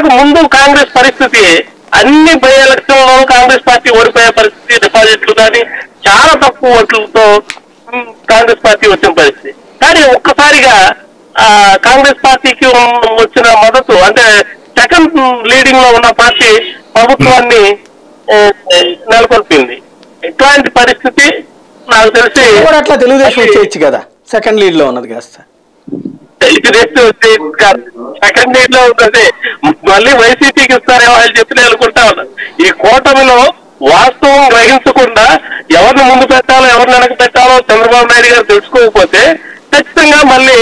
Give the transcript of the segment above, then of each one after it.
ఇంతకు ముందు కాంగ్రెస్ పరిస్థితి అన్ని బై ఎలక్షన్ లో కాంగ్రెస్ పార్టీ ఓడిపోయే పరిస్థితి, డిపాజిట్లు కానీ చాలా తక్కువ ఓట్లతో కాంగ్రెస్ పార్టీ వచ్చిన పరిస్థితి. కానీ ఒక్కసారిగా కాంగ్రెస్ పార్టీకి వచ్చిన మద్దతు అంటే సెకండ్ లీడింగ్ లో ఉన్న పార్టీ ప్రభుత్వాన్ని నెలకొల్పింది. ఇట్లాంటి పరిస్థితి నాకు తెలిసి అట్లా తెలుగుదేశం వచ్చేయచ్చు కదా, సెకండ్ లీడ్ లో ఉన్నది కాస్త సెకండ్ లీడ్ లో ఉంటుంది. మళ్ళీ వైసీపీకి ఇస్తారేమో వాళ్ళు చెప్పి అనుకుంటా ఉన్నారు. ఈ కూటమిలో వాస్తవం గ్రహించకుండా ఎవరిని ముందు పెట్టాలో ఎవరిని వెనక పెట్టాలో చంద్రబాబు నాయుడు గారు తెలుసుకోకపోతే ఖచ్చితంగా మళ్ళీ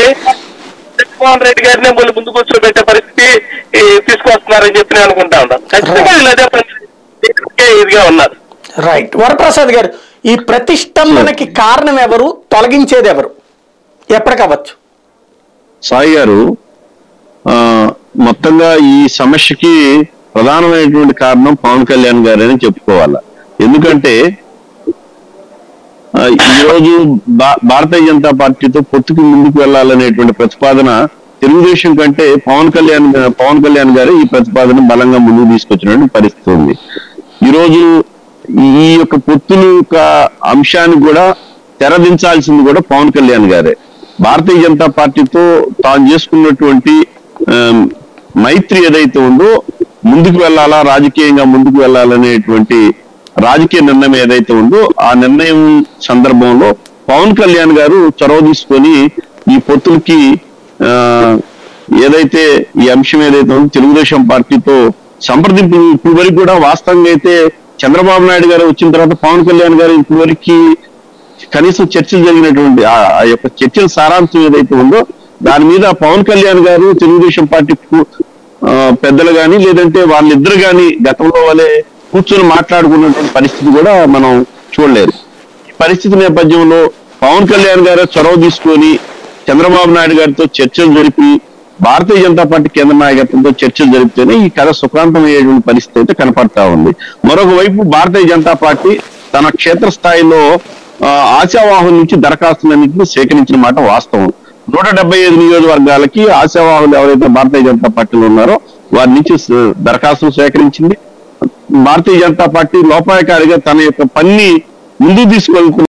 జగన్మోహన్ రెడ్డి గారినే మళ్ళీ ముందు కూర్చోబెట్టే పరిస్థితి తీసుకొస్తున్నారని చెప్పి నేను అనుకుంటా ఉన్నాను. ఖచ్చితంగా వీళ్ళు అదే ఇదిగా ఉన్నారు. రైట్. వరప్రసాద్ గారు, ఈ ప్రతిష్టంభనకి కారణం ఎవరు, తొలగించేది ఎవరు, ఎప్పటికవచ్చు? సాయి గారు, మొత్తంగా ఈ సమస్యకి ప్రధానమైనటువంటి కారణం పవన్ కళ్యాణ్ గారని చెప్పుకోవాలి. ఎందుకంటే ఈరోజు భారతీయ జనతా పార్టీతో పొత్తుకు ముందుకు వెళ్లాలనేటువంటి ప్రతిపాదన తెలుగుదేశం కంటే పవన్ కళ్యాణ్ గారు ఈ ప్రతిపాదన బలంగా ముందుకు తీసుకొచ్చినటువంటి పరిస్థితి ఉంది. ఈరోజు ఈ యొక్క పొత్తుల యొక్క అంశాన్ని కూడా తెరదించాల్సింది కూడా పవన్ కళ్యాణ్ గారే. భారతీయ జనతా పార్టీతో తాను చేసుకున్నటువంటి మైత్రి ఏదైతే ఉందో, ముందుకు వెళ్ళాలా, రాజకీయంగా ముందుకు వెళ్ళాలనేటువంటి రాజకీయ నిర్ణయం ఏదైతే ఉందో, ఆ నిర్ణయం సందర్భంలో పవన్ కళ్యాణ్ గారు చొరవ తీసుకొని ఈ పొత్తులకి ఏదైతే ఈ అంశం ఏదైతే ఉందో తెలుగుదేశం పార్టీతో సంప్రదింపులు ఇప్పుడు వరకు కూడా వాస్తవంగా అయితే చంద్రబాబు నాయుడు గారు వచ్చిన తర్వాత పవన్ కళ్యాణ్ గారు ఇప్పటి వరకు కనీసం చర్చలు జరిగినటువంటి ఆ యొక్క చర్చల సారాంశం ఏదైతే ఉందో దాని మీద పవన్ కళ్యాణ్ గారు తెలుగుదేశం పార్టీ పెద్దలు కానీ లేదంటే వాళ్ళిద్దరు కానీ గతంలో వాళ్ళే కూర్చొని మాట్లాడుకున్నటువంటి పరిస్థితి కూడా మనం చూడలేదు. ఈ పరిస్థితి నేపథ్యంలో పవన్ కళ్యాణ్ గారు చొరవ తీసుకొని చంద్రబాబు నాయుడు గారితో చర్చలు జరిపి భారతీయ జనతా పార్టీ కేంద్ర నాయకత్వంతో చర్చలు జరిపితేనే ఈ కథ సుఖాంతం అయ్యేటువంటి పరిస్థితి అయితే కనపడతా ఉంది. మరొక వైపు భారతీయ జనతా పార్టీ తన క్షేత్రస్థాయిలో ఆశావాహుల నుంచి దరఖాస్తులన్నింటినీ సేకరించిన మాట వాస్తవం. 175 నియోజకవర్గాలకి ఆశావాహులు ఎవరైతే భారతీయ జనతా పార్టీలో ఉన్నారో వారి నుంచి దరఖాస్తులు సేకరించింది. భారతీయ జనతా పార్టీ లోపాయకారిగా తన యొక్క పని ముందుకు తీసుకెళ్తున్న